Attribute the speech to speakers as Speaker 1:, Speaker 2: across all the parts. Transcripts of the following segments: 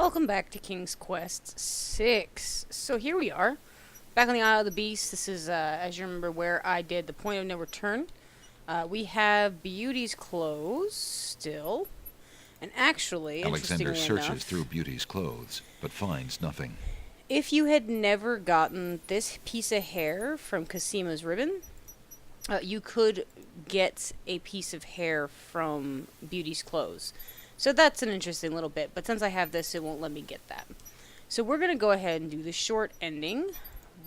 Speaker 1: Welcome back to King's Quest 6. So here we are, back on the Isle of the Beast. This is, as you remember, where I did the point of no return. We have Beauty's clothes still. And actually,
Speaker 2: Alexander
Speaker 1: interestingly
Speaker 2: searches
Speaker 1: enough,
Speaker 2: through Beauty's clothes, but finds nothing.
Speaker 1: if you had never gotten this piece of hair from Cassima's ribbon, you could get a piece of hair from Beauty's clothes. So that's an interesting little bit, but since I have this, it won't let me get that. So we're going to go ahead and do the short ending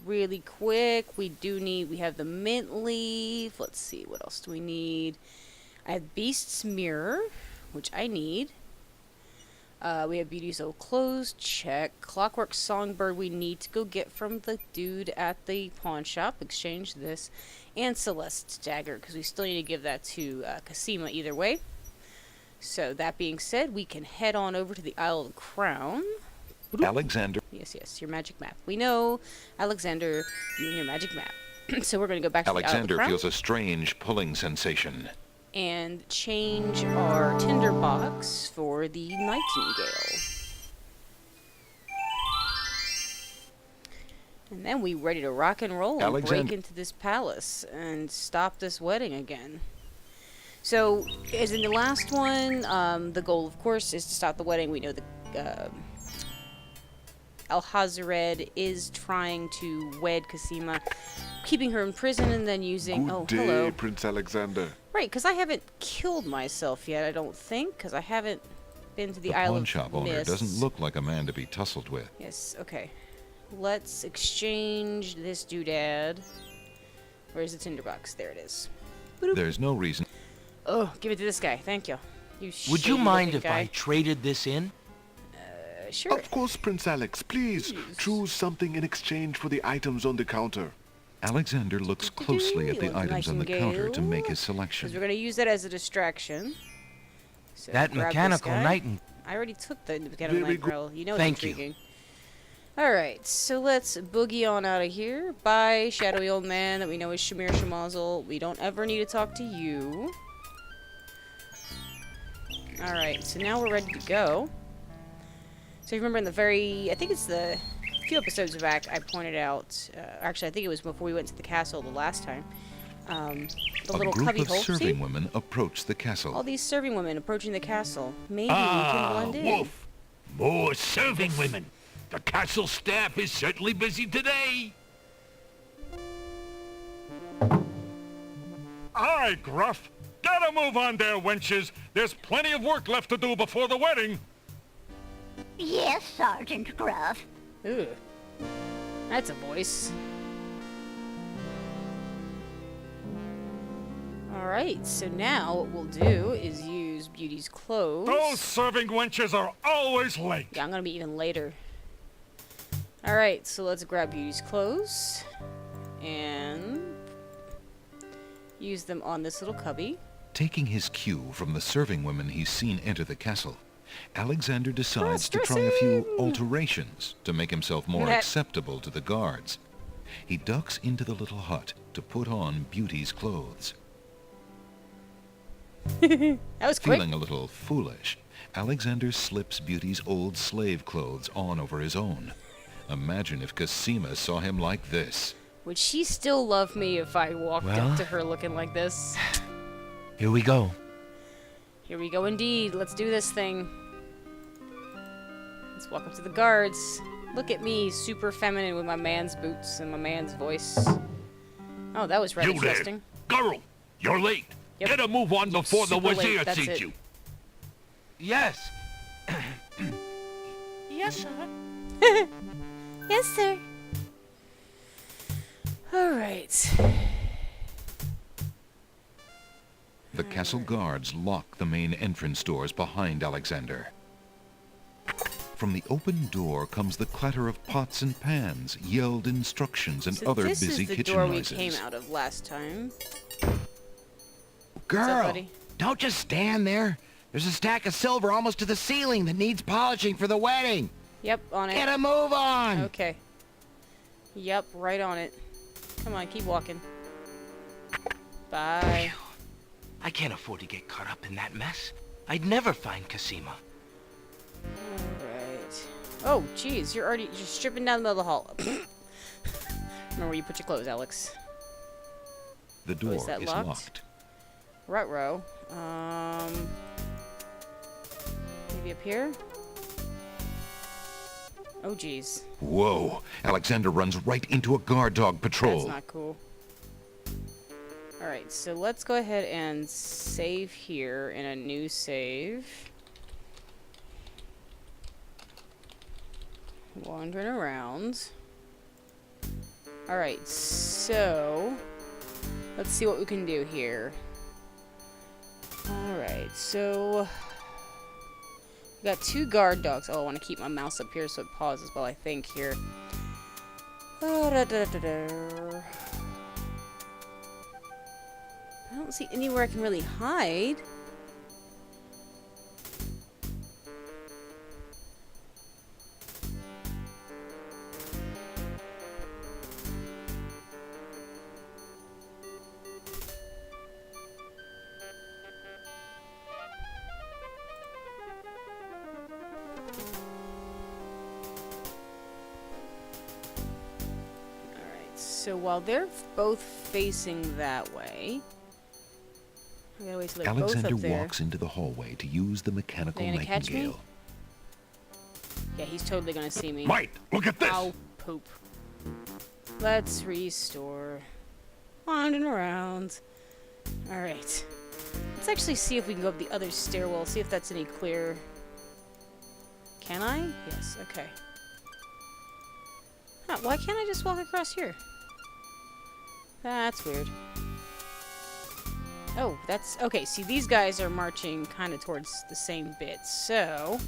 Speaker 1: really quick. We have the mint leaf. Let's see, what else do we need? I have Beast's mirror, which I need. We have Beauty's old clothes, check. Clockwork songbird we need to go get from the dude at the pawn shop. Exchange this. And Celeste's dagger, because we still need to give that to Cassima either way. So, that being said, we can head on over to the Isle of the Crown.
Speaker 2: Alexander.
Speaker 1: Yes, your magic map. We know, Alexander, you and your magic map. So we're going to go back to the Isle of the
Speaker 2: Alexander
Speaker 1: Crown.
Speaker 2: feels a strange pulling sensation.
Speaker 1: And change our tinderbox for the nightingale. And then we ready to rock and roll and break into this palace and stop this wedding again. So, as in the last one, the goal, of course, is to stop the wedding. We know that Alhazared is trying to wed Cassima, keeping her in prison and then using...
Speaker 3: Good day,
Speaker 1: hello.
Speaker 3: Prince Alexander.
Speaker 1: Right, because I haven't killed myself yet, I don't think, because I haven't been to the
Speaker 2: The
Speaker 1: Isle
Speaker 2: pawn
Speaker 1: of
Speaker 2: shop owner
Speaker 1: Mist.
Speaker 2: doesn't look like a man to be tussled with.
Speaker 1: Yes, okay. Let's exchange this doodad. Where's the tinderbox? There it is. Boop.
Speaker 2: There's no reason.
Speaker 1: Oh, give it to this guy. Thank you.
Speaker 4: Would you mind if
Speaker 1: guy.
Speaker 4: I traded this in?
Speaker 1: Sure.
Speaker 3: Of course, Prince Alex. Please choose something in exchange for the items on the counter.
Speaker 2: Alexander looks closely at the
Speaker 1: Look,
Speaker 2: items on the counter to make his
Speaker 1: Because
Speaker 2: selection.
Speaker 1: we're going to use that as a distraction. So
Speaker 4: That
Speaker 1: grab this
Speaker 4: mechanical
Speaker 1: guy.
Speaker 4: nightingale.
Speaker 1: I already took the mechanical
Speaker 3: Very good.
Speaker 1: nightingale. You know it's
Speaker 4: Thank you.
Speaker 1: intriguing. Alright, so let's boogie on out of here. Bye, shadowy old man that we know is Shamir Shamazel. We don't ever need to talk to you. Alright, so now we're ready to go. So you remember in the I think it's the few episodes back, I pointed out, actually I think it was before we went to the castle the last time, the
Speaker 2: A
Speaker 1: little
Speaker 2: group
Speaker 1: cubby
Speaker 2: of
Speaker 1: hole.
Speaker 2: serving
Speaker 1: See?
Speaker 2: women approach the
Speaker 1: All
Speaker 2: castle.
Speaker 1: these serving women approaching the castle. Maybe we can blend in.
Speaker 5: Wolf! More serving women! The castle staff is certainly busy today! Aye, Gruff! Get a move on there, wenches! There's plenty of work left to do before the wedding!
Speaker 6: Yes, Sergeant Gruff.
Speaker 1: Ugh. That's a voice. Alright, so now what we'll do is use Beauty's clothes.
Speaker 5: Those serving wenches are always late!
Speaker 1: Yeah, I'm gonna be even later. Alright, so let's grab Beauty's clothes and use them on this little cubby.
Speaker 2: Taking his cue from the serving women he's seen enter the castle, Alexander decides to try a
Speaker 1: Cross-dressing!
Speaker 2: few alterations to make himself more
Speaker 1: Yeah.
Speaker 2: acceptable to the guards. He ducks into the little hut to put on Beauty's clothes.
Speaker 1: That was quick.
Speaker 2: Feeling a little foolish, Alexander slips Beauty's old slave clothes on over his own. Imagine if Cassima saw him like this.
Speaker 1: Would she still love me if I walked up
Speaker 4: Well?
Speaker 1: to her looking like this?
Speaker 4: Here we go.
Speaker 1: Here we go indeed. Let's do this thing. Let's walk up to the guards. Look at me, super feminine with my man's boots and my man's voice. Oh, that was rather
Speaker 5: You there!
Speaker 1: interesting.
Speaker 5: Girl! You're late!
Speaker 1: Yep.
Speaker 5: Get a move on before the
Speaker 1: Super late,
Speaker 5: wazir
Speaker 1: that's
Speaker 5: sees
Speaker 1: it.
Speaker 5: you!
Speaker 4: Yes.
Speaker 1: Yes, sir. Yes, sir. All right.
Speaker 2: The castle guards lock the main entrance doors behind Alexander. From the open door comes the clatter of pots and pans, yelled instructions, and
Speaker 1: So
Speaker 2: other
Speaker 1: this
Speaker 2: busy
Speaker 1: is the
Speaker 2: kitchen
Speaker 1: door
Speaker 2: noises.
Speaker 1: we came out of last time.
Speaker 4: Girl,
Speaker 1: What's up, buddy?
Speaker 4: don't just stand there. There's a stack of silver almost to the ceiling that needs polishing for the wedding.
Speaker 1: Yep, on it.
Speaker 4: Get a move on.
Speaker 1: Okay. Yep, right on it. Come on, keep walking. Bye.
Speaker 4: I can't afford to get caught up in that mess. I'd never find Cassima.
Speaker 1: Alright. Oh, jeez, you're stripping down the middle of the hall. Remember where you put your clothes, Alex.
Speaker 2: The door
Speaker 1: is that
Speaker 2: is
Speaker 1: locked?
Speaker 2: locked.
Speaker 1: Ruh-roh. Maybe up here? Oh, jeez.
Speaker 2: Whoa! Alexander runs right into a guard dog patrol.
Speaker 1: That's not cool. Alright, so let's go ahead and save here in a new save. Wandering around. Alright, so let's see what we can do here. Alright, so we got 2 guard dogs. Oh, I want to keep my mouse up here so it pauses while I think here. I don't see anywhere I can really hide. So while they're both facing that way, I gotta wait till they're
Speaker 2: Alexander
Speaker 1: both up there.
Speaker 2: walks into the hallway to use the mechanical
Speaker 1: They gonna catch me?
Speaker 2: nightingale.
Speaker 1: Yeah, he's totally gonna see me.
Speaker 5: Maid, look at this!
Speaker 1: Ow, poop. Let's restore. Wandering around. Alright. Let's actually see if we can go up the other stairwell, see if that's any clearer. Can I? Yes, okay. Huh, why can't I just walk across here? That's weird. Oh, that's... Okay, see, these guys are marching kind of towards the same bit, so...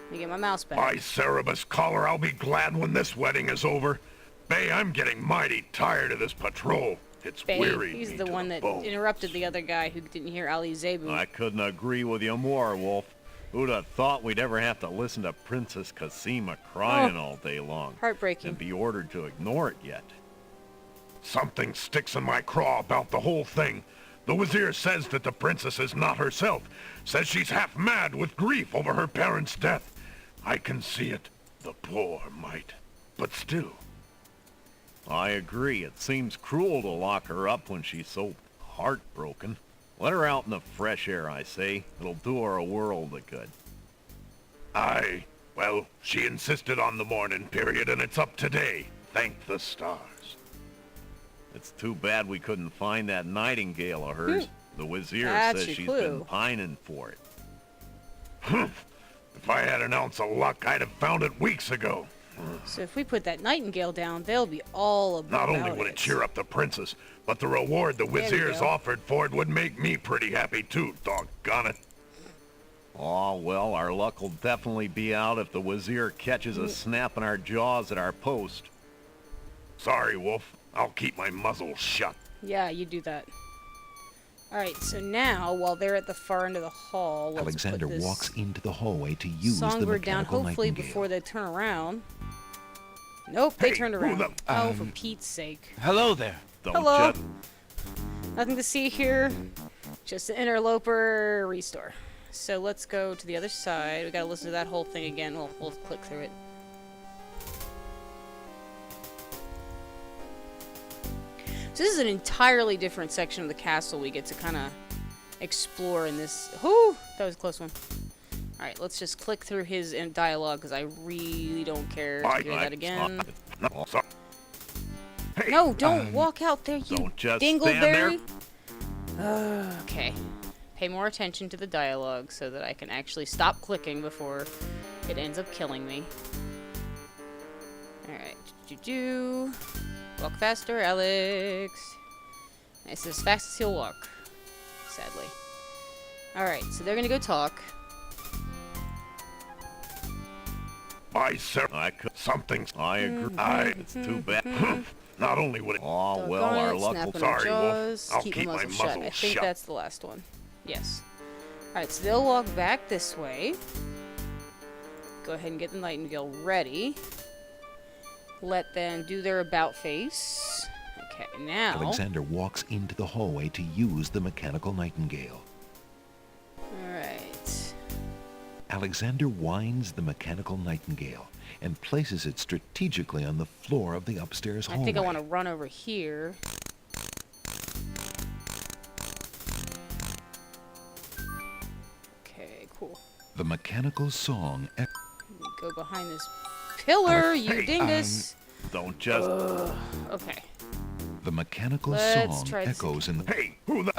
Speaker 1: Let me get my mouse back.
Speaker 5: By Cerebus collar, I'll be glad when this wedding is over. Bay, I'm getting mighty tired of this patrol. It's
Speaker 1: Babe,
Speaker 5: wearied
Speaker 1: he's
Speaker 5: me
Speaker 1: the
Speaker 5: to
Speaker 1: one that
Speaker 5: bone.
Speaker 1: interrupted the other guy who didn't hear Ali Zebu.
Speaker 7: I couldn't agree with you more, Wolf. Who'd have thought we'd ever have to listen to Princess Cassima crying all day long
Speaker 1: Heartbreaking.
Speaker 7: and be ordered to ignore it yet?
Speaker 5: Something sticks in my craw about the whole thing. The Wazir says that the princess is not herself. Says she's half mad with grief over her parents' death. I can see it. The poor mite. But still.
Speaker 7: I agree. It seems cruel to lock her up when she's so heartbroken. Let her out in the fresh air, I say. It'll do her a world of good.
Speaker 5: Aye. Well, she insisted on the mourning period, and it's up today. Thank the stars.
Speaker 7: It's too bad we couldn't find that nightingale of hers. The Wazir
Speaker 1: That's
Speaker 7: says
Speaker 1: your
Speaker 7: she's
Speaker 1: clue.
Speaker 7: been pining for it.
Speaker 5: If I had an ounce of luck, I'd have found it weeks ago.
Speaker 1: So if we put that nightingale down, they'll be all about
Speaker 5: Not only would it cheer up the princess, but the reward the Wazir's
Speaker 1: go.
Speaker 5: offered for it would make me pretty happy too, doggone it.
Speaker 7: Oh, well, our luck will definitely be out if the Wazir catches us snapping our jaws at our post.
Speaker 5: Sorry, Wolf. I'll keep my muzzle shut.
Speaker 1: Yeah, you do that. Alright, so now, while they're at the far end of the hall, let's
Speaker 2: Alexander
Speaker 1: put this
Speaker 2: walks into the hallway to use the
Speaker 1: songbird down,
Speaker 2: mechanical
Speaker 1: hopefully
Speaker 2: nightingale.
Speaker 1: before they turn around. Nope, they
Speaker 5: Hey,
Speaker 1: turned
Speaker 5: who
Speaker 1: around.
Speaker 5: the-
Speaker 1: Oh, for Pete's sake.
Speaker 4: Hello there.
Speaker 7: Don't
Speaker 1: Hello.
Speaker 7: ju-
Speaker 1: Nothing to see here. Just an interloper restore. So let's go to the other side. We gotta listen to that whole thing again. We'll click through it. So this is an entirely different section of the castle we get to kind of explore in this. Whoo! That was a close one. Alright, let's just click through his dialogue because I really don't care to hear that again.
Speaker 5: No, sorry. Hey,
Speaker 1: No, don't walk out there, you
Speaker 7: Don't just stand there.
Speaker 1: dingleberry. Okay. Pay more attention to the dialogue so that I can actually stop clicking before it ends up killing me. Alright. Walk faster, Alex. Nice, as fast as he'll walk. Sadly. Alright, so they're gonna go talk.
Speaker 5: by Sarah,
Speaker 7: I could.
Speaker 5: something.
Speaker 7: I agree. It's too bad.
Speaker 5: Not only would it.
Speaker 7: Oh, well,
Speaker 1: Doggone
Speaker 7: our
Speaker 1: it,
Speaker 7: luck
Speaker 1: snap
Speaker 7: will...
Speaker 1: on our
Speaker 5: Sorry, Wolf.
Speaker 1: jaws,
Speaker 5: I'll
Speaker 1: keep
Speaker 5: keep
Speaker 1: my
Speaker 5: my
Speaker 1: muzzle shut.
Speaker 5: muzzle
Speaker 1: I think
Speaker 5: shut.
Speaker 1: that's the last one. Yes. Alright, so they'll walk back this way. Go ahead and get the nightingale ready. Let them do their about face. Okay, now...
Speaker 2: Alexander walks into the hallway to use the mechanical nightingale.
Speaker 1: Alright.
Speaker 2: Alexander winds the mechanical nightingale and places it strategically on the floor of the upstairs hallway.
Speaker 1: I think I want to run over here. Okay, cool.
Speaker 2: The mechanical song
Speaker 1: Let me go behind this pillar, you dingus.
Speaker 7: Don't just...
Speaker 1: Okay.
Speaker 2: The mechanical
Speaker 1: Let's
Speaker 2: song
Speaker 1: try this
Speaker 2: echoes in the...
Speaker 5: Hey, who the...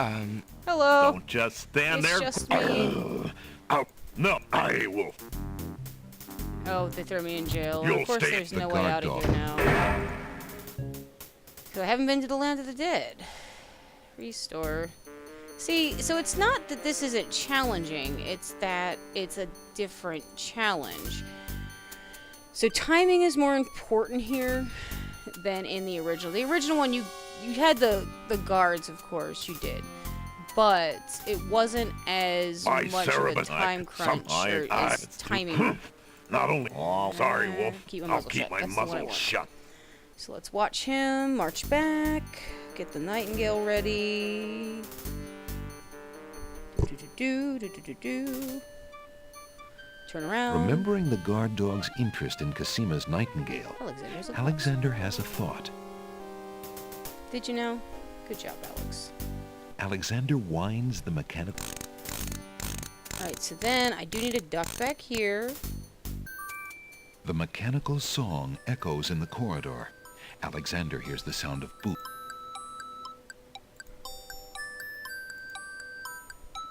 Speaker 1: Hello.
Speaker 7: Don't just stand
Speaker 1: It's
Speaker 7: there.
Speaker 1: just me.
Speaker 5: Oh, no, I will.
Speaker 1: Oh, they throw me in jail.
Speaker 5: You'll
Speaker 1: Of course,
Speaker 5: stay-
Speaker 1: there's
Speaker 2: The
Speaker 1: no way
Speaker 2: guard
Speaker 1: out of
Speaker 2: dog.
Speaker 1: here now. So I haven't been to the land of the dead. Restore. See, so it's not that this isn't challenging, it's that it's a different challenge. So timing is more important here than in the original. The original one, you had the guards, of course, you did. But it wasn't as
Speaker 5: By
Speaker 1: much of a
Speaker 5: Cerebus,
Speaker 1: time crunch or as timing.
Speaker 5: Not only... Oh, sorry, Wolf.
Speaker 1: Keep my
Speaker 5: I'll
Speaker 1: muzzle
Speaker 5: keep
Speaker 1: shut.
Speaker 5: my
Speaker 1: That's the one I
Speaker 5: muzzle
Speaker 1: want.
Speaker 5: shut.
Speaker 1: So let's watch him march back, get the nightingale ready. Do-do-do-do-do-do-do. Turn around.
Speaker 2: Remembering the guard dog's interest in Cassima's nightingale,
Speaker 1: Alexander's a
Speaker 2: Alexander has a thought.
Speaker 1: Did you know? Good job, Alex.
Speaker 2: Alexander winds the mechanical...
Speaker 1: Alright, so then I do need a duck back here.
Speaker 2: The mechanical song echoes in the corridor. Alexander hears the sound of boots.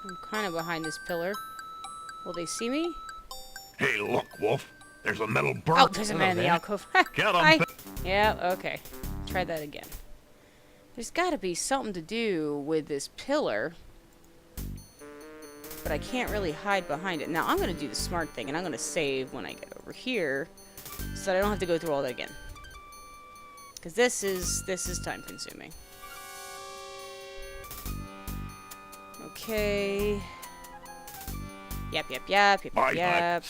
Speaker 1: I'm kind of behind this pillar. Will they see me?
Speaker 5: Hey, look, Wolf. There's a metal bird.
Speaker 1: Oh, there's a man in the alcove.
Speaker 7: Get 'em,
Speaker 1: Hi.
Speaker 7: ba-
Speaker 1: Yeah, okay. Try that again. There's got to be something to do with this pillar. But I can't really hide behind it. Now, I'm going to do the smart thing, and I'm going to save when I get over here, so that I don't have to go through all that again. Because this is time consuming. Okay. Yap, yap, yap, yap,
Speaker 5: I,
Speaker 1: yap.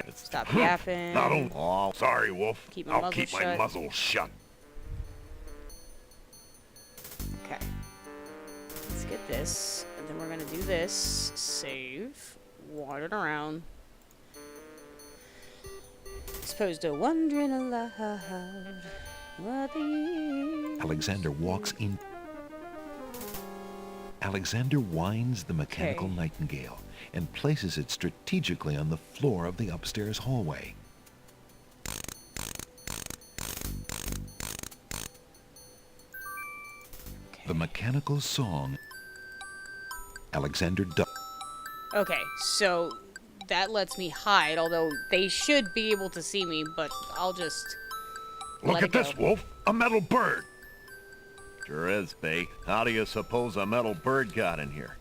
Speaker 7: It's...
Speaker 1: Stop yapping.
Speaker 5: Not only... Oh, sorry, Wolf.
Speaker 1: Keep my
Speaker 5: I'll
Speaker 1: muzzle
Speaker 5: keep my
Speaker 1: shut.
Speaker 5: muzzle shut.
Speaker 1: Okay. Let's get this. And then we're going to do this. Save. Wander around. Supposed to wondering aloud what the years...
Speaker 2: Alexander walks in. Alexander winds the mechanical
Speaker 1: Okay.
Speaker 2: nightingale and places it strategically on the floor of the upstairs hallway. The mechanical song. Alexander
Speaker 1: Okay, so that lets me hide, although they should be able to see me, but I'll just
Speaker 5: Look
Speaker 1: let
Speaker 5: at
Speaker 1: it go.
Speaker 5: this, Wolf. A metal bird.
Speaker 7: Sure is, Bay. How do you suppose a metal bird got in here?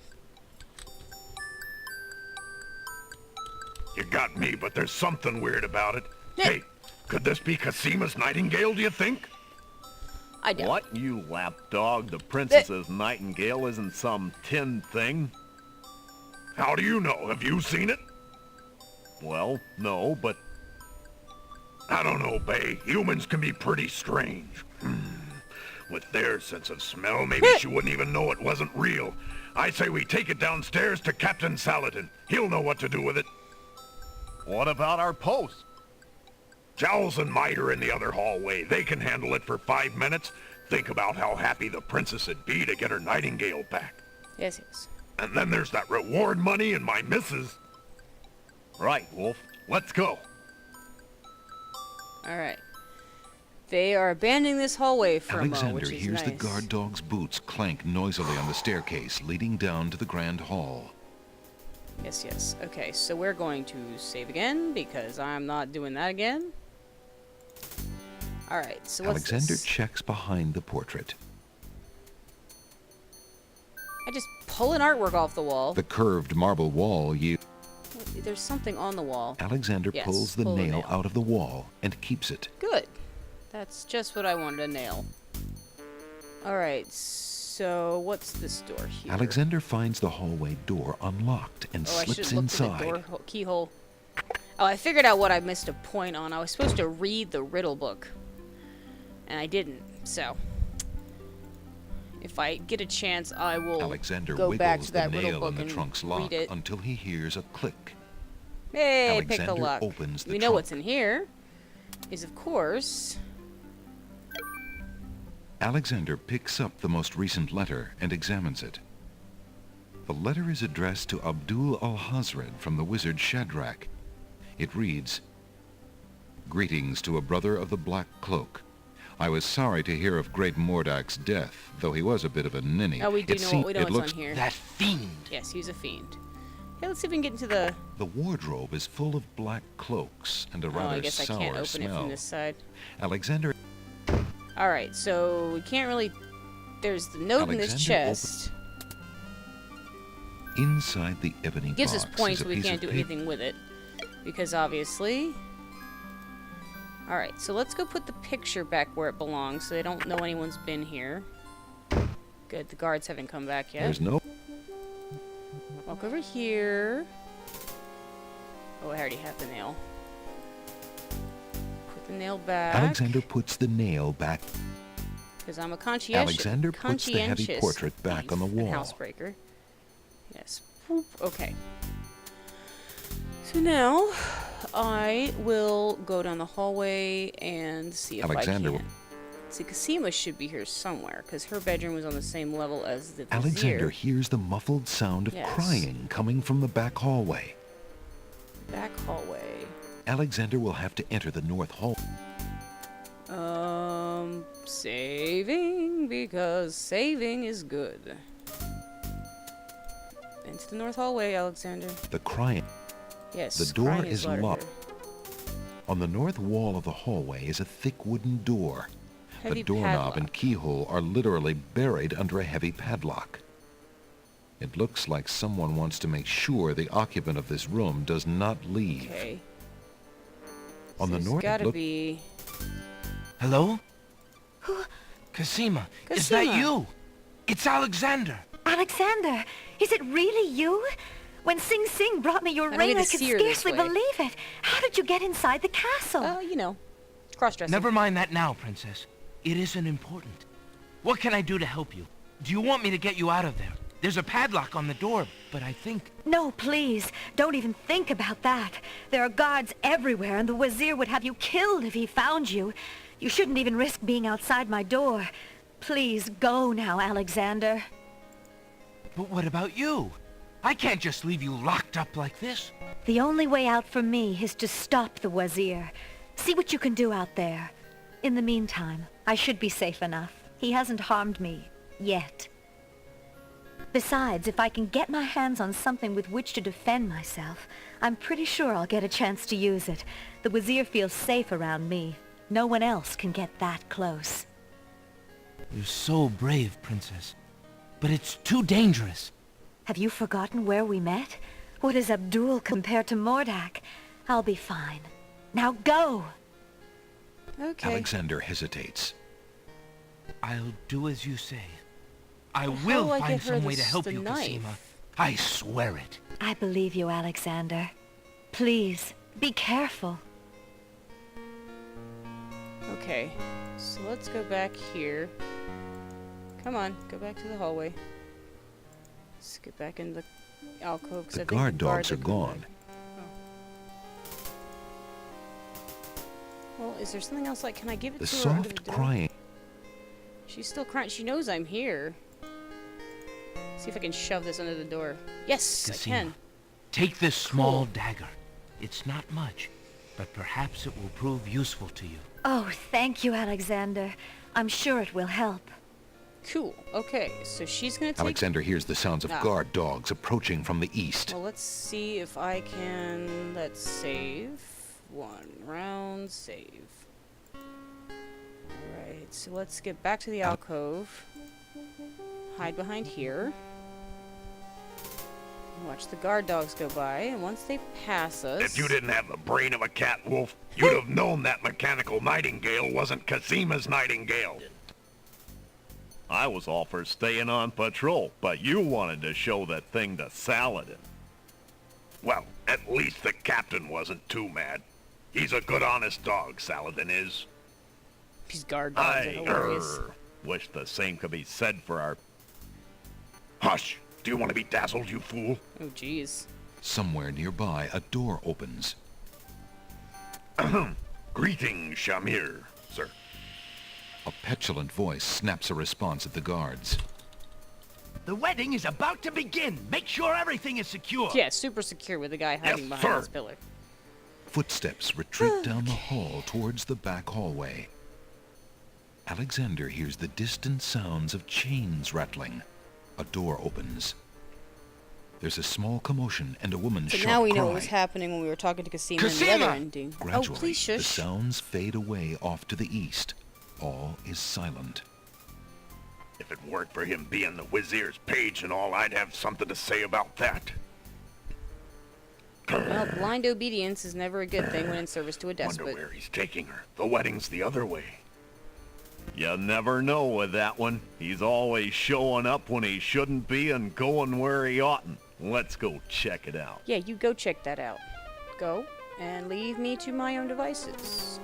Speaker 5: You got me, but there's something weird about it.
Speaker 1: Yeah.
Speaker 5: Hey, could this be Cassima's nightingale, do you think?
Speaker 1: I don't.
Speaker 7: What, you lapdog? The princess's nightingale isn't some tin thing?
Speaker 5: How do you know? Have you seen it?
Speaker 7: Well, no, but
Speaker 5: I don't know, Bay. Humans can be pretty strange. With their sense of smell, maybe she wouldn't even know it wasn't real. I say we take it downstairs to Captain Saladin. He'll know what to do with it.
Speaker 7: what about our post?
Speaker 5: Jowls and Might are in the other hallway. They can handle it for 5 minutes. Think about how happy the princess would be to get her nightingale back.
Speaker 1: Yes, yes.
Speaker 5: And then there's that reward money and my missus.
Speaker 7: Right, Wolf. Let's go.
Speaker 1: Alright. They are abandoning this hallway for a moment,
Speaker 2: Alexander
Speaker 1: which is
Speaker 2: hears the
Speaker 1: nice.
Speaker 2: guard dog's boots clank noisily on the staircase leading down to the grand hall.
Speaker 1: Yes, yes. Okay, so we're going to save again, because I'm not doing that again. Alright, so what's
Speaker 2: Alexander
Speaker 1: this?
Speaker 2: checks behind the portrait.
Speaker 1: I just pull an artwork off the wall.
Speaker 2: The curved marble wall
Speaker 1: There's something on the wall.
Speaker 2: Alexander
Speaker 1: Yes,
Speaker 2: pulls the
Speaker 1: pull the
Speaker 2: nail
Speaker 1: nail.
Speaker 2: out of the wall and keeps it.
Speaker 1: Good. That's just what I wanted, a nail. Alright, so what's this door here?
Speaker 2: Alexander finds the hallway door unlocked and
Speaker 1: Oh, I
Speaker 2: slips
Speaker 1: should look for the
Speaker 2: inside.
Speaker 1: door keyhole. Oh, I figured out what I missed a point on. I was supposed to read the riddle book. And I didn't, so... If I get a chance, I will
Speaker 2: Alexander
Speaker 1: go back
Speaker 2: wiggles
Speaker 1: to
Speaker 2: the
Speaker 1: that riddle
Speaker 2: nail
Speaker 1: book
Speaker 2: in the
Speaker 1: and
Speaker 2: trunk's
Speaker 1: read
Speaker 2: lock
Speaker 1: it.
Speaker 2: until he hears a click.
Speaker 1: Hey, pick the
Speaker 2: Alexander
Speaker 1: lock.
Speaker 2: opens the
Speaker 1: We know
Speaker 2: trunk.
Speaker 1: what's in here. Is, of course...
Speaker 2: Alexander picks up the most recent letter and examines it. The letter is addressed to Abdul al-Hazred from the wizard Shadrach. It reads, "Greetings to a brother of the Black Cloak. I was sorry to hear of great Mordak's death, though he was a bit of a ninny.
Speaker 1: Oh, we do know we know
Speaker 2: it
Speaker 1: what's
Speaker 2: looks
Speaker 1: on here.
Speaker 4: That fiend.
Speaker 1: Yes, he's a fiend. Hey, let's see if we can get into the...
Speaker 2: The wardrobe is full of black cloaks and a
Speaker 1: Oh,
Speaker 2: rather
Speaker 1: I guess I
Speaker 2: sour
Speaker 1: can't open
Speaker 2: smell.
Speaker 1: it from this side.
Speaker 2: Alexander
Speaker 1: Alright, so we can't really... There's the note in this
Speaker 2: Alexander
Speaker 1: chest.
Speaker 2: inside the ebony
Speaker 1: Gives
Speaker 2: box
Speaker 1: us points,
Speaker 2: is a
Speaker 1: but we
Speaker 2: piece
Speaker 1: can't
Speaker 2: of
Speaker 1: do
Speaker 2: paper.
Speaker 1: anything with it. Because obviously... Alright, so let's go put the picture back where it belongs so they don't know anyone's been here. Good, the guards haven't come back yet.
Speaker 2: There's no
Speaker 1: Walk over here. Oh, I already have the nail. Put the nail back.
Speaker 2: Alexander puts the nail back.
Speaker 1: Because I'm a conscientious.
Speaker 2: Alexander puts the heavy
Speaker 1: conscientious
Speaker 2: portrait back on the
Speaker 1: thief and
Speaker 2: wall.
Speaker 1: Housebreaker. Yes. Whoop. Okay. So now, I will go down the hallway and see if
Speaker 2: Alexander
Speaker 1: I
Speaker 2: will-
Speaker 1: can. See, Cassima should be here somewhere, because her bedroom was on the same level as the vizier.
Speaker 2: Alexander hears the muffled sound of
Speaker 1: Yes.
Speaker 2: crying coming from the back hallway.
Speaker 1: Back hallway.
Speaker 2: Alexander will have to enter the north hall.
Speaker 1: Saving, because saving is good. Into the north hallway, Alexander.
Speaker 2: The crying.
Speaker 1: Yes,
Speaker 2: The door
Speaker 1: crying
Speaker 2: is
Speaker 1: louder
Speaker 2: locked.
Speaker 1: here.
Speaker 2: On the north wall of the hallway is a thick wooden door.
Speaker 1: Heavy
Speaker 2: the doorknob
Speaker 1: padlock.
Speaker 2: and keyhole are literally buried under a heavy padlock. It looks like someone wants to make sure the occupant of this room does not leave.
Speaker 1: Okay.
Speaker 2: On the
Speaker 1: There's
Speaker 2: north,
Speaker 1: gotta
Speaker 2: look,
Speaker 1: be...
Speaker 4: Hello? Cassima, is that
Speaker 1: Cassima.
Speaker 4: you? It's Alexander.
Speaker 6: Alexander, is it really you? When Sing Sing brought me your
Speaker 1: don't
Speaker 6: ring,
Speaker 1: get
Speaker 6: I
Speaker 1: to
Speaker 6: could
Speaker 1: see her this
Speaker 6: scarcely
Speaker 1: way.
Speaker 6: believe it. How did you get inside the castle?
Speaker 1: You know, cross-dressing.
Speaker 4: Never mind that now, Princess. It isn't important. What can I do to help you? Do you want me to get you out of there? There's a padlock on the door, but I think...
Speaker 6: No, please. Don't even think about that. There are guards everywhere, and the Wazir would have you killed if he found you. You shouldn't even risk being outside my door. Please go now, Alexander.
Speaker 4: But what about you? I can't just leave you locked up like this.
Speaker 6: The only way out for me is to stop the Wazir. See what you can do out there. In the meantime, I should be safe enough. He hasn't harmed me. Yet. Besides, if I can get my hands on something with which to defend myself, I'm pretty sure I'll get a chance to use it. The Wazir feels safe around me. No one else can get that close.
Speaker 4: You're so brave, Princess. But it's too dangerous.
Speaker 6: Have you forgotten where we met? What is Abdul compared to Mordak? I'll be fine. Now go!
Speaker 1: Okay.
Speaker 2: Alexander hesitates.
Speaker 4: I'll do as you say. I
Speaker 1: How
Speaker 4: will
Speaker 1: do I
Speaker 4: find
Speaker 1: get her
Speaker 4: some way to help
Speaker 1: the
Speaker 4: you,
Speaker 1: knife?
Speaker 4: Cassima. I swear it.
Speaker 6: I believe you, Alexander. Please, be careful.
Speaker 1: Okay, so let's go back here. Come on, go back to the hallway. Let's get back in the alcove. 'cause I
Speaker 2: The
Speaker 1: think
Speaker 2: guard dogs
Speaker 1: guards
Speaker 2: are
Speaker 1: coming
Speaker 2: gone.
Speaker 1: back. Well, is there something else? Like, can I give it
Speaker 2: The
Speaker 1: to her under
Speaker 2: soft
Speaker 1: the door?
Speaker 2: crying.
Speaker 1: She's still crying. She knows I'm here. See if I can shove this under the door. Yes,
Speaker 4: Cassima,
Speaker 1: I can.
Speaker 4: take this small
Speaker 1: Cool.
Speaker 4: dagger. It's not much, but perhaps it will prove useful to you.
Speaker 6: Oh, thank you, Alexander. I'm sure it will help.
Speaker 1: Cool. Okay, so she's gonna take.
Speaker 2: Alexander hears the sounds of
Speaker 1: Ah.
Speaker 2: guard dogs approaching from the east.
Speaker 1: Well, let's see if I can. Let's save. 1 round, save. Alright, so let's get back to the alcove. Hide behind here. Watch the guard dogs go by, and once they pass us...
Speaker 5: If you didn't have the brain of a cat wolf, you'd have known that mechanical nightingale wasn't Cassima's nightingale.
Speaker 7: I was all for staying on patrol, but you wanted to show that thing to Saladin.
Speaker 5: Well, at least the captain wasn't too mad. He's a good honest dog, Saladin is.
Speaker 1: These guard dogs are hilarious.
Speaker 7: Wish the same could be said for our...
Speaker 5: Hush! Do you want to be dazzled, you fool?
Speaker 1: Oh, jeez.
Speaker 2: Somewhere nearby, a door opens.
Speaker 5: Greetings, Shamir, sir.
Speaker 2: A petulant voice snaps a response at the guards.
Speaker 4: The wedding is about to begin. Make sure everything is secure.
Speaker 1: Yeah, super secure with the guy hiding behind
Speaker 5: sir.
Speaker 1: this pillar.
Speaker 2: Footsteps retreat down the hall towards the back hallway. Alexander hears the distant sounds of chains rattling. A door opens. There's a small commotion and a woman's
Speaker 1: So
Speaker 2: sharp
Speaker 1: now we know
Speaker 2: cry.
Speaker 1: what was happening when we were talking to Cassima in the
Speaker 4: Cassima!
Speaker 1: other ending.
Speaker 2: Gradually,
Speaker 1: Oh, please
Speaker 2: the
Speaker 1: shush.
Speaker 2: sounds fade away off to the east. All is silent.
Speaker 5: If it weren't for him being the Wizier's page and all, I'd have something to say about that.
Speaker 1: Well, blind obedience is never a good thing when in service to a
Speaker 5: Wonder
Speaker 1: despot.
Speaker 5: where he's taking her. The wedding's the other way.
Speaker 7: You never know with that one. He's always showing up when he shouldn't be and going where he oughtn't. Let's go check it out.
Speaker 1: Yeah, you go check that out. Go, and leave me to my own devices.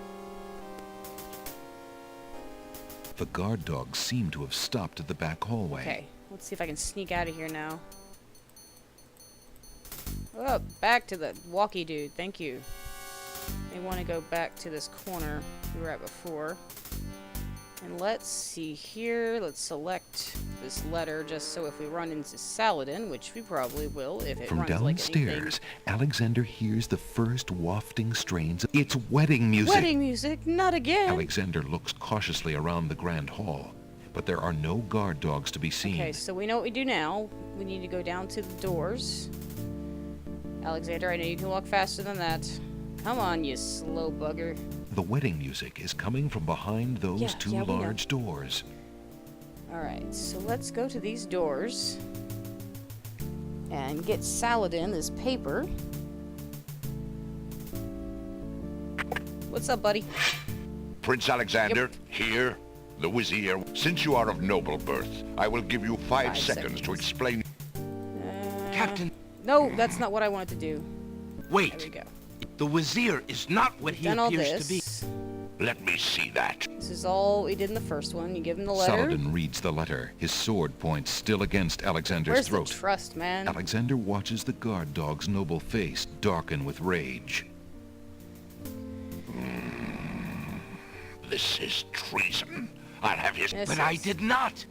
Speaker 2: The guard dogs seem to have stopped at the back hallway.
Speaker 1: Okay, let's see if I can sneak out of here now. Oh, back to the walkie dude. Thank you. They want to go back to this corner we were at before. And let's see here. Let's select this letter just so if we run into Saladin, which we probably will if it
Speaker 2: From
Speaker 1: runs like anything.
Speaker 2: downstairs, Alexander hears the first wafting strains. It's wedding music.
Speaker 1: Wedding music, not again.
Speaker 2: Alexander looks cautiously around the grand hall, but there are no guard dogs to be seen.
Speaker 1: Okay, so we know what we do now. We need to go down to the doors. Alexander, I know you can walk faster than that. Come on, you slow bugger.
Speaker 2: The wedding music is coming from behind those
Speaker 1: Yeah,
Speaker 2: two
Speaker 1: we know.
Speaker 2: large doors.
Speaker 1: Alright, so let's go to these doors and get Saladin this paper. What's up, buddy?
Speaker 8: Prince Alexander, here, the Vizier. Since you are of noble birth, I will give you 5 seconds to explain.
Speaker 4: Captain,
Speaker 1: No, that's not what I wanted to do. There we
Speaker 4: wait.
Speaker 1: go.
Speaker 4: The Wazir is not what he
Speaker 1: Done all
Speaker 4: appears to be.
Speaker 1: this.
Speaker 8: Let me see that.
Speaker 1: This is all we did in the first one. You give him the letter.
Speaker 2: Saladin reads the letter, his sword points still against Alexander's
Speaker 1: Where's
Speaker 2: throat.
Speaker 1: the trust, man?
Speaker 2: Alexander watches the guard dog's noble face darken with rage.
Speaker 8: This is treason. I'll have his...
Speaker 1: Yes,
Speaker 4: But
Speaker 1: yes.
Speaker 4: I did not.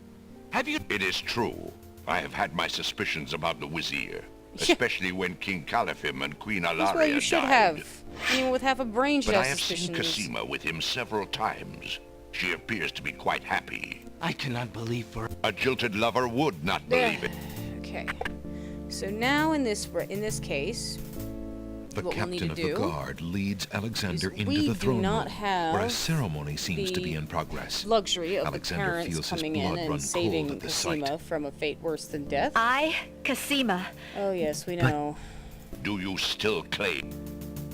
Speaker 4: Have you...
Speaker 8: It is true. I have had my suspicions about the Vizier, especially when King Califim and Queen
Speaker 1: That's what
Speaker 8: Alaria
Speaker 1: you should
Speaker 8: died.
Speaker 1: have. Anyone with half a brain should
Speaker 8: But I
Speaker 1: have
Speaker 8: have seen
Speaker 1: suspicions.
Speaker 8: Cassima with him several times. She appears to be quite happy.
Speaker 4: I cannot believe for...
Speaker 8: A jilted lover would not believe it.
Speaker 1: Okay. So now in this case,
Speaker 2: The
Speaker 1: what we'll need
Speaker 2: captain
Speaker 1: to
Speaker 2: of the
Speaker 1: do
Speaker 2: guard leads Alexander
Speaker 1: is
Speaker 2: into
Speaker 1: we
Speaker 2: the
Speaker 1: do
Speaker 2: throne
Speaker 1: not
Speaker 2: room,
Speaker 1: have
Speaker 2: where a ceremony seems to be
Speaker 1: the
Speaker 2: in progress.
Speaker 1: luxury of
Speaker 2: Alexander
Speaker 1: the parents
Speaker 2: feels his
Speaker 1: coming
Speaker 2: blood
Speaker 1: in
Speaker 2: run
Speaker 1: and saving
Speaker 2: cold at the
Speaker 1: Cassima
Speaker 2: sight.
Speaker 1: from a fate worse than death.
Speaker 6: I, Cassima,
Speaker 1: Oh yes, we know.
Speaker 8: Do you still claim?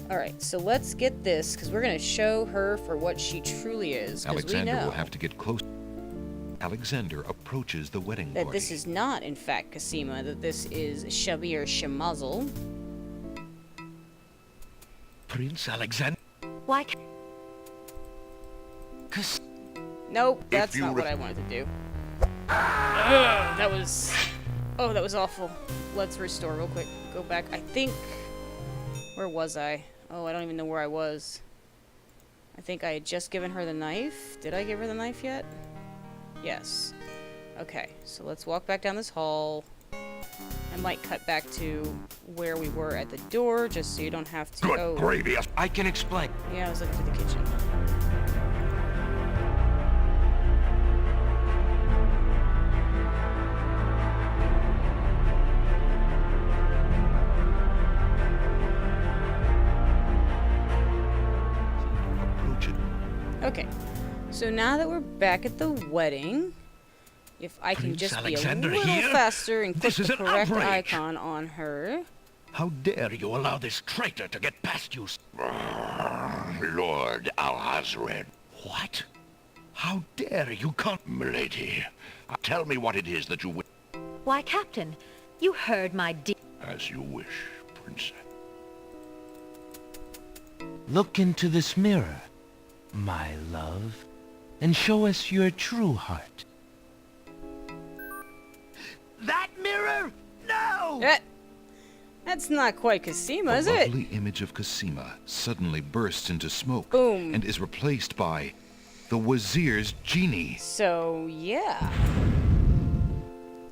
Speaker 1: Alright, so let's get this, because we're going to show her for what she truly is, because we
Speaker 2: Alexander
Speaker 1: know
Speaker 2: will have to get close. Alexander approaches the wedding
Speaker 1: that
Speaker 2: party.
Speaker 1: this is not, in fact, Cassima, that this is Shabir Shemazel.
Speaker 4: Prince Alexander...
Speaker 6: why?
Speaker 1: Nope, that's
Speaker 8: you
Speaker 1: not what
Speaker 8: re-
Speaker 1: I wanted to do. Ugh, that was... Oh, that was awful. Let's restore real quick. Go back. I think... Where was I? Oh, I don't even know where I was. I think I had just given her the knife. Did I give her the knife yet? Yes. Okay, so let's walk back down this hall. I might cut back to where we were at the door, just so you don't have to...
Speaker 5: Good
Speaker 1: oh,
Speaker 5: gravy.
Speaker 4: I can explain.
Speaker 1: yeah, I was looking through the kitchen.
Speaker 2: Approach it.
Speaker 1: Okay, so now that we're back at the wedding, if I can
Speaker 4: Prince
Speaker 1: just
Speaker 4: Alexander
Speaker 1: be a little
Speaker 4: here?
Speaker 1: faster and click
Speaker 4: This is
Speaker 1: the
Speaker 4: an
Speaker 1: correct
Speaker 4: outrage.
Speaker 1: icon on her.
Speaker 4: How dare you allow this traitor to get past you?
Speaker 8: Lord Alhazred.
Speaker 4: What? How dare you come...
Speaker 8: Milady, tell me what it is that you wish.
Speaker 6: Why, Captain, you heard my
Speaker 8: As you wish, Princess.
Speaker 4: Look into this mirror, my love, and show us your true heart. That mirror? No!
Speaker 1: Eh, That's not quite Cassima,
Speaker 2: The
Speaker 1: is it?
Speaker 2: lovely image of Cassima suddenly bursts into smoke
Speaker 1: Boom.
Speaker 2: and is replaced by the Wazir's genie.
Speaker 1: So, yeah.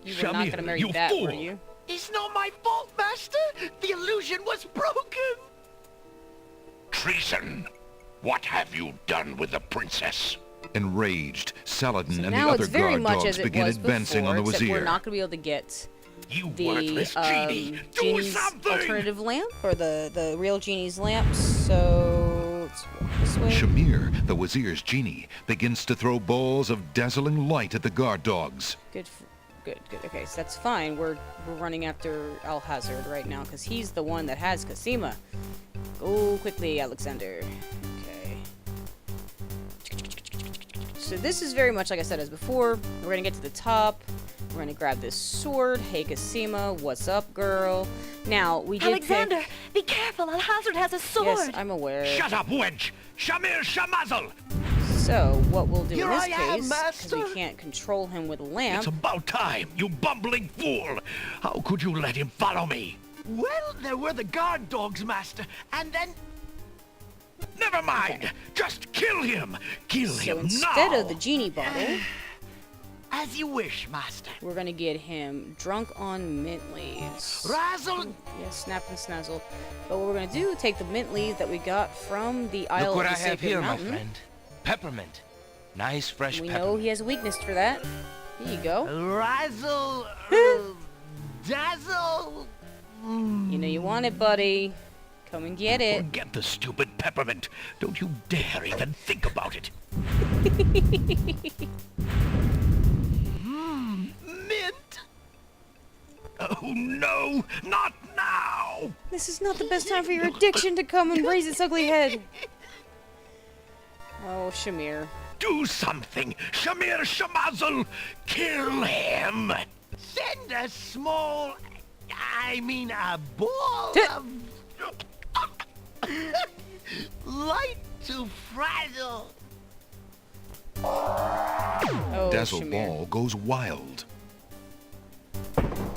Speaker 1: You were not
Speaker 7: Shamir,
Speaker 1: gonna marry
Speaker 7: you
Speaker 1: that, were
Speaker 7: fool.
Speaker 1: you?
Speaker 4: It's not my fault, Master. The illusion was broken.
Speaker 8: Treason! What have you done with the princess?
Speaker 2: Enraged, Saladin and the
Speaker 1: Now
Speaker 2: other
Speaker 1: it's very
Speaker 2: guard
Speaker 1: much
Speaker 2: dogs
Speaker 1: as it
Speaker 2: begin
Speaker 1: was
Speaker 2: advancing
Speaker 1: before,
Speaker 2: on the
Speaker 1: except we're
Speaker 2: Wazir.
Speaker 1: not gonna be able to get
Speaker 7: You
Speaker 1: the
Speaker 7: worthless genie! Do
Speaker 1: genie's
Speaker 7: something!
Speaker 1: alternative lamp, or the real genie's lamp. So let's walk this way.
Speaker 2: Shamir, the Wazir's genie, begins to throw balls of dazzling light at the guard dogs.
Speaker 1: Good. Okay, so that's fine. We're running after Alhazard right now because he's the one that has Cassima. Go quickly, Alexander. Okay. So this is very much like I said as before. We're gonna get to the top. We're gonna grab this sword. Hey, Cassima, what's up, girl? Now we did
Speaker 6: Alexander,
Speaker 1: pick...
Speaker 6: be careful. Alhazard has a sword.
Speaker 1: Yes, I'm aware.
Speaker 5: Shut up, wench! Shamir Shamazel!
Speaker 1: So what we'll do
Speaker 4: Here
Speaker 1: in this
Speaker 4: I am,
Speaker 1: case, because we
Speaker 4: Master.
Speaker 1: can't control him with a lamp.
Speaker 5: It's about time, you bumbling fool! How could you let him follow me?
Speaker 4: Well, there were the guard dogs, Master, and then...
Speaker 5: Never mind!
Speaker 1: Okay.
Speaker 5: Just kill him! Kill
Speaker 1: So
Speaker 5: him
Speaker 1: instead
Speaker 5: now!
Speaker 1: of the genie bottle,
Speaker 4: As you wish, Master.
Speaker 1: we're gonna get him drunk on mint leaves.
Speaker 4: Razzle!
Speaker 1: Yes, snap and snazzle. But what we're gonna do, take the mint leaves that we got from the Isle
Speaker 4: Look what
Speaker 1: of
Speaker 4: I
Speaker 1: the
Speaker 4: have
Speaker 1: Sacred
Speaker 4: here,
Speaker 1: Mountain.
Speaker 4: my friend. Peppermint. Nice, fresh
Speaker 1: We
Speaker 4: peppermint.
Speaker 1: know he has a weakness for that. Here you go.
Speaker 4: Razzle, dazzle.
Speaker 1: You know you want it, buddy. Come and get it.
Speaker 5: Forget the stupid peppermint! Don't you dare even think about it!
Speaker 4: Mint.
Speaker 5: Oh no! Not now!
Speaker 1: This is not the best time for your addiction to come and raise its ugly head. Oh, Shamir.
Speaker 5: Do something! Shamir Shamazel! Kill him!
Speaker 4: Send a small... I mean a ball of... light to frazzle.
Speaker 1: Oh,
Speaker 2: Dazzle
Speaker 1: Shamir.
Speaker 2: Ball goes wild.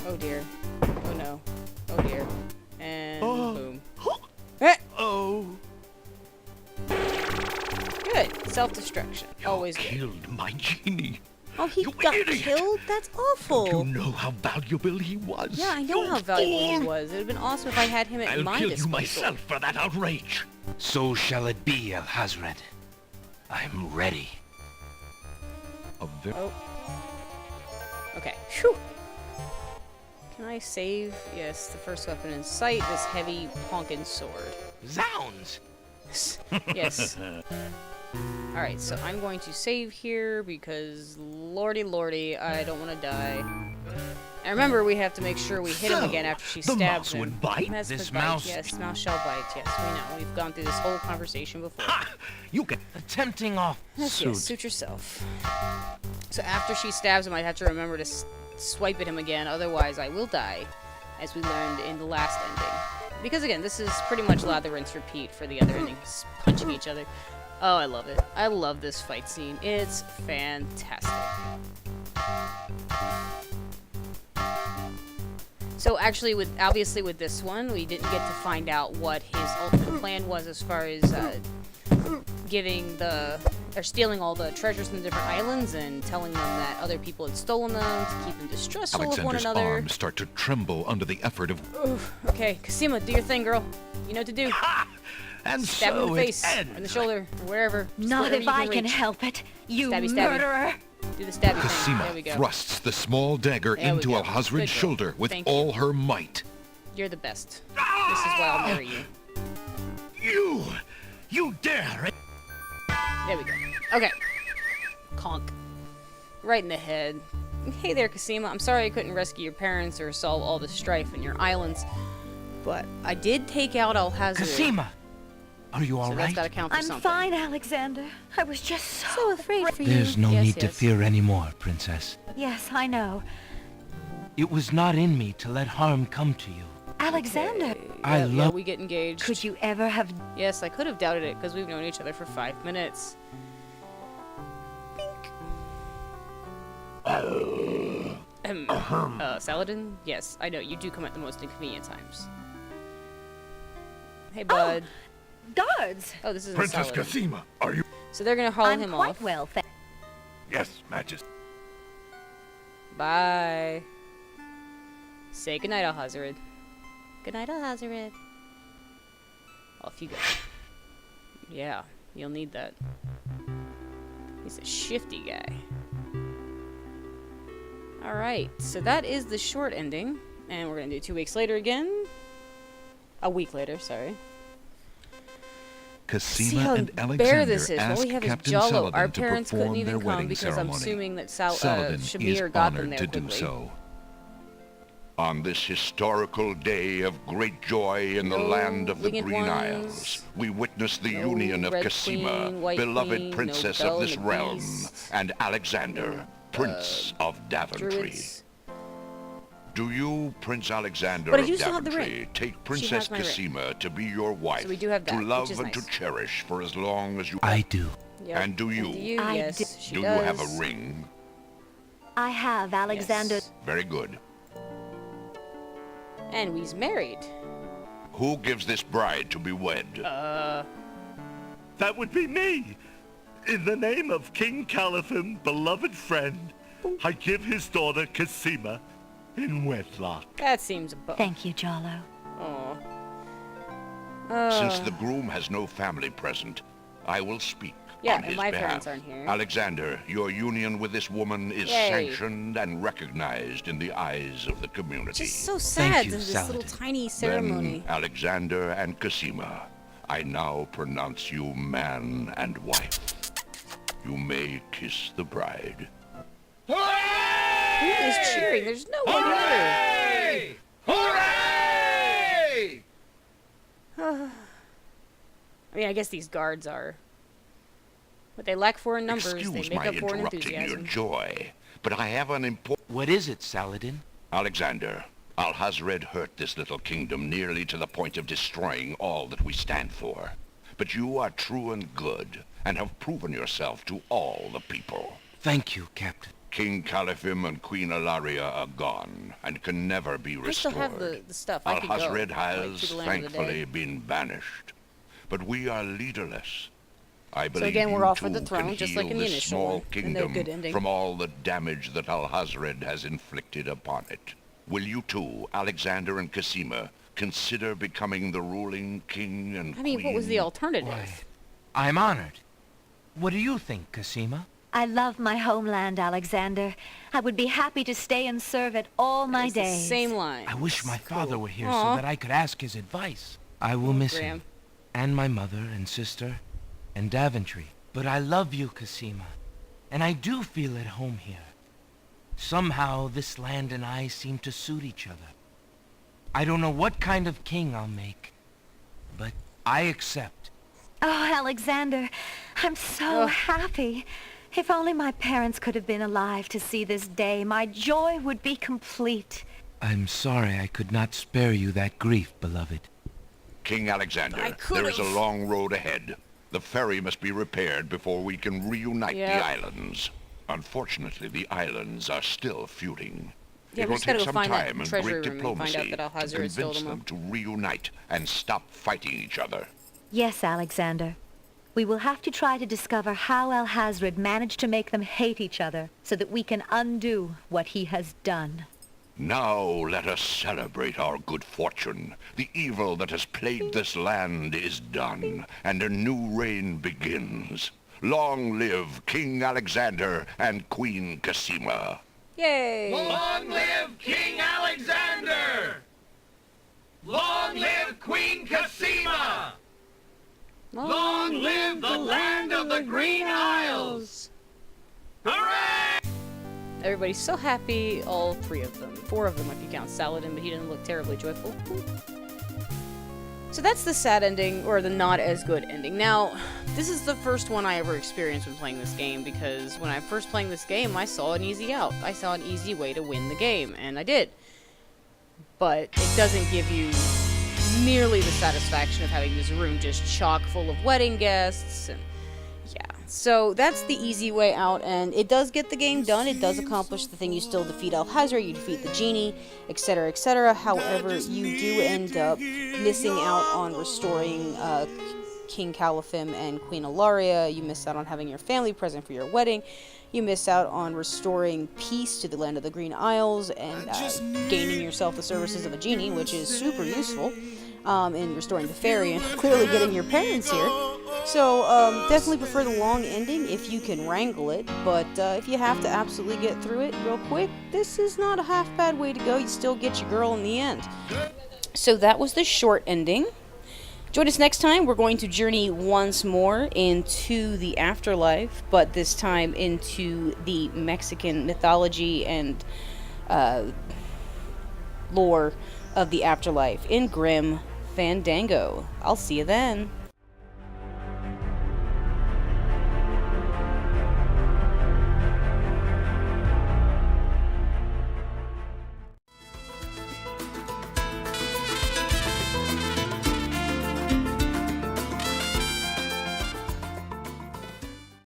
Speaker 1: Oh dear. Oh no. Oh dear. And boom.
Speaker 4: Oh.
Speaker 1: Good. Self-destruction. Always good.
Speaker 5: Killed my genie!
Speaker 1: Oh, he
Speaker 5: You
Speaker 1: got
Speaker 5: idiot!
Speaker 1: killed? That's awful.
Speaker 5: You know how valuable he was!
Speaker 1: Yeah, I know
Speaker 5: You
Speaker 1: how valuable he
Speaker 5: fool!
Speaker 1: was. It would have been awesome if I had him at
Speaker 5: I'll
Speaker 1: my
Speaker 5: kill you
Speaker 1: disposal.
Speaker 5: myself for that outrage!
Speaker 4: So shall it be, Alhazred. I'm ready.
Speaker 2: A very
Speaker 1: Oh. Okay. Phew. Can I save? Yes, the first weapon in sight, this heavy honkin' sword.
Speaker 4: Zounds!
Speaker 1: Yes. Alright, so I'm going to save here because lordy, I don't want to die. And remember, we have to make sure we hit him
Speaker 5: So,
Speaker 1: again after she
Speaker 5: the
Speaker 1: stabs
Speaker 5: mouse
Speaker 1: him.
Speaker 5: would bite?
Speaker 1: Mouse
Speaker 4: This
Speaker 1: would bite,
Speaker 4: mouse-
Speaker 1: yes, mouse shall bite, yes, we know. We've gone through this whole conversation before.
Speaker 5: Ha! You can...
Speaker 4: Attempting off
Speaker 1: Yes,
Speaker 4: suit.
Speaker 1: yes, suit yourself. So after she stabs him, I have to remember to swipe at him again, otherwise I will die, as we learned in the last ending. Because again, this is pretty much lather, rinse, repeat for the other endings, punching each other. Oh, I love it. I love this fight scene. It's fantastic. So actually, obviously with this one, we didn't get to find out what his ultimate plan was as far as stealing all the treasures from the different islands and telling them that other people had stolen them to keep them distrustful of one
Speaker 2: Alexander's
Speaker 1: another.
Speaker 2: arms start to tremble under the effort of
Speaker 1: Oof. Okay, Cassima, do your thing, girl. You know what to do.
Speaker 5: Ha! And
Speaker 1: Stab him in
Speaker 5: so
Speaker 1: the
Speaker 5: it
Speaker 1: face, or in the
Speaker 5: ends.
Speaker 1: shoulder, or wherever. Just
Speaker 6: Not
Speaker 1: wherever
Speaker 6: if
Speaker 1: you
Speaker 6: I can
Speaker 1: reach.
Speaker 6: help it, you
Speaker 1: Stabby, stabby.
Speaker 6: murderer.
Speaker 1: Do the stabby thing. There we
Speaker 2: Cassima
Speaker 1: go.
Speaker 2: thrusts the small dagger
Speaker 1: There we
Speaker 2: into
Speaker 1: go.
Speaker 2: Alhazred's
Speaker 1: Good girl.
Speaker 2: shoulder with
Speaker 1: Thank you.
Speaker 2: all her might.
Speaker 1: You're the best. This is why I'll marry you.
Speaker 5: You dare!
Speaker 1: There we go. Okay. Conk. Right in the head. Hey there, Cassima. I'm sorry I couldn't rescue your parents or solve all the strife in your islands, but I did take out Alhazard.
Speaker 4: Cassima! Are you
Speaker 1: So
Speaker 4: all
Speaker 1: that's
Speaker 4: right?
Speaker 1: gotta count for
Speaker 6: I'm
Speaker 1: something.
Speaker 6: fine, Alexander. I was just so
Speaker 1: afraid for you.
Speaker 4: There's no
Speaker 1: Yes,
Speaker 4: need to
Speaker 1: yes.
Speaker 4: fear anymore, Princess.
Speaker 6: Yes, I know.
Speaker 4: It was not in me to let harm come to you.
Speaker 6: Alexander,
Speaker 4: I
Speaker 1: Yeah,
Speaker 4: love...
Speaker 1: we get engaged.
Speaker 6: could you ever have...
Speaker 1: Yes, I could have doubted it because we've known each other for 5 minutes. Bink. Saladin? Yes, I know, you do come at the most inconvenient times. Hey, bud.
Speaker 6: Guards!
Speaker 1: Oh, this isn't
Speaker 5: Princess
Speaker 1: Saladin.
Speaker 5: Cassima, are you...
Speaker 1: So they're gonna haul
Speaker 6: I'm
Speaker 1: him
Speaker 6: quite
Speaker 1: off.
Speaker 6: well,
Speaker 5: Yes, Majesty.
Speaker 1: Bye. Say goodnight, Alhazared. Goodnight, Alhazared. Off you go. Yeah, you'll need that. He's a shifty guy. Alright, so that is the short ending. And we're gonna do 2 weeks later again. A week later, sorry. See
Speaker 2: Cassima
Speaker 1: how
Speaker 2: and
Speaker 1: bare
Speaker 2: Alexander
Speaker 1: this is. What
Speaker 2: ask
Speaker 1: we have
Speaker 2: Captain
Speaker 1: is Jalo.
Speaker 2: Saladin
Speaker 1: Our
Speaker 2: to
Speaker 1: parents couldn't
Speaker 2: perform their
Speaker 1: even come
Speaker 2: wedding
Speaker 1: because
Speaker 2: ceremony.
Speaker 1: I'm assuming that
Speaker 2: Saladin
Speaker 1: Shamir
Speaker 2: is
Speaker 1: got them
Speaker 2: honored
Speaker 1: there
Speaker 2: to
Speaker 1: quickly.
Speaker 2: do so.
Speaker 8: On this historical day of great joy in the
Speaker 1: No
Speaker 8: land of the
Speaker 1: winged
Speaker 8: Green
Speaker 1: ones.
Speaker 8: Isles, we witness the
Speaker 1: No
Speaker 8: union of
Speaker 1: Red
Speaker 8: Cassima,
Speaker 1: Queen, White
Speaker 8: beloved
Speaker 1: Queen, no
Speaker 8: princess
Speaker 1: Belle
Speaker 8: of this
Speaker 1: and the
Speaker 8: realm,
Speaker 1: Beast,
Speaker 8: and Alexander, Prince of Daventry.
Speaker 1: Druids.
Speaker 8: Do you, Prince Alexander
Speaker 1: But I
Speaker 8: of
Speaker 1: do still have the
Speaker 8: Daventry,
Speaker 1: ring.
Speaker 8: take Princess
Speaker 1: has my ring.
Speaker 8: Cassima to be your wife,
Speaker 1: So we do have that,
Speaker 8: to
Speaker 1: which
Speaker 8: love
Speaker 1: is
Speaker 8: and
Speaker 1: nice.
Speaker 8: to cherish for as long as you
Speaker 4: I do.
Speaker 1: Yep.
Speaker 8: And do you?
Speaker 6: I
Speaker 1: yes,
Speaker 6: do.
Speaker 1: she
Speaker 8: Do
Speaker 1: does.
Speaker 8: you have a ring?
Speaker 6: I have, Alexander.
Speaker 1: Yes.
Speaker 8: Very good.
Speaker 1: And we's married.
Speaker 8: Who gives this bride to be wed?
Speaker 9: That would be me. In the name of King Caliphan, beloved friend, I give his daughter Cassima in wedlock.
Speaker 1: That seems a
Speaker 6: Thank you, Jalo.
Speaker 1: Aw.
Speaker 8: Since the groom has no family present, I will speak
Speaker 1: Yeah,
Speaker 8: on
Speaker 1: and
Speaker 8: his
Speaker 1: my
Speaker 8: behalf.
Speaker 1: parents aren't here.
Speaker 8: Alexander, your union with this woman is
Speaker 1: Yay.
Speaker 8: sanctioned and recognized in the eyes of the community.
Speaker 1: Just so sad
Speaker 4: you,
Speaker 1: in this little
Speaker 4: Saladin.
Speaker 1: tiny ceremony.
Speaker 8: Then, Alexander and Cassima, I now pronounce you man and wife. You may kiss the bride.
Speaker 1: Who is cheering? There's no one here.
Speaker 8: Hooray!
Speaker 1: I mean, I guess these guards are. What they lack for in numbers,
Speaker 8: Excuse
Speaker 1: they make
Speaker 8: my
Speaker 1: up for in
Speaker 8: interrupting your
Speaker 1: enthusiasm.
Speaker 8: joy, but I have an important...
Speaker 4: What is it, Saladin?
Speaker 8: Alexander, Alhazred hurt this little kingdom nearly to the point of destroying all that we stand for. But you are true and good, and have proven yourself to all the people.
Speaker 4: Thank you, Captain.
Speaker 8: King Caliphem and Queen Alaria are gone, and can never be
Speaker 1: I
Speaker 8: restored.
Speaker 1: still have the stuff. I could go.
Speaker 8: Alhazred
Speaker 1: like,
Speaker 8: has,
Speaker 1: to the land of the
Speaker 8: thankfully,
Speaker 1: dead.
Speaker 8: been banished. But we are leaderless. I believe
Speaker 1: again, we're
Speaker 8: you
Speaker 1: off for
Speaker 8: too
Speaker 1: the throne,
Speaker 8: can
Speaker 1: just
Speaker 8: heal
Speaker 1: like in the
Speaker 8: this
Speaker 1: initial
Speaker 8: small
Speaker 1: one, and their
Speaker 8: kingdom
Speaker 1: good ending.
Speaker 8: from all the damage that Alhazred has inflicted upon it. Will you two, Alexander and Cassima, consider becoming the ruling king and
Speaker 1: I mean,
Speaker 8: queen?
Speaker 1: what was the alternative?
Speaker 4: Why, I'm honored. What do you think, Cassima?
Speaker 6: I love my homeland, Alexander. I would be happy to stay and serve it all my
Speaker 1: It's the
Speaker 6: days.
Speaker 1: same line.
Speaker 4: I wish my father were here
Speaker 1: Aw.
Speaker 4: so that I could ask his advice. I will miss
Speaker 1: Graham.
Speaker 4: him, and my mother and sister, and Daventry. But I love you, Cassima, and I do feel at home here. Somehow, this land and I seem to suit each other. I don't know what kind of king I'll make, but I accept.
Speaker 6: Oh, Alexander, I'm so happy. If only my parents could have been alive to see this day, my joy would be complete.
Speaker 4: I'm sorry I could not spare you that grief, beloved.
Speaker 8: King Alexander,
Speaker 1: I
Speaker 8: there is a
Speaker 1: could've.
Speaker 8: long road ahead. The ferry must be repaired before we can reunite
Speaker 1: Yep.
Speaker 8: the islands. Unfortunately, the islands are still feuding.
Speaker 1: Yeah,
Speaker 8: It
Speaker 1: we
Speaker 8: will
Speaker 1: just gotta
Speaker 8: take
Speaker 1: go
Speaker 8: some
Speaker 1: find that
Speaker 8: time and
Speaker 1: treasury
Speaker 8: great
Speaker 1: room and find out
Speaker 8: diplomacy
Speaker 1: that
Speaker 8: to
Speaker 1: Alhazred stole
Speaker 8: convince
Speaker 1: them all.
Speaker 8: them to reunite and stop fighting each other.
Speaker 6: Yes, Alexander. We will have to try to discover how Alhazred managed to make them hate each other so that we can undo what he has done.
Speaker 8: Now let us celebrate our good fortune. The evil that has plagued this land is done, and a new reign begins. Long live King Alexander and Queen Cassima.
Speaker 1: Yay!
Speaker 4: Long live King Alexander! Long live Queen Cassima! Long live the land of the Green Isles! Hooray!
Speaker 1: Everybody's so happy, all three of them. Four of them if you count Saladin, but he didn't look terribly joyful. So that's the sad ending, or the not as good ending. Now, this is the first one I ever experienced when playing this game, because when I first playing this game, I saw an easy out. I saw an easy way to win the game, and I did. But it doesn't give you nearly the satisfaction of having this room just chock full of wedding guests, and yeah. So that's the easy way out, and it does get the game done. It does accomplish the thing. You still defeat Alhazra, you defeat the genie, etc., etc. However, you do end up missing out on restoring King Caliphim and Queen Ilaria. You miss out on having your family present for your wedding. You miss out on restoring peace to the land of the Green Isles and gaining yourself the services of a genie, which is super useful in restoring the fairy and clearly getting your parents here. So definitely prefer the long ending if you can wrangle it, but if you have to absolutely get through it real quick, this is not a half bad way to go. You still get your girl in the end. So that was the short ending. Join us next time. We're going to journey once more into the afterlife, but this time into the Mexican mythology and lore of the afterlife in Grim Fandango. I'll see you then.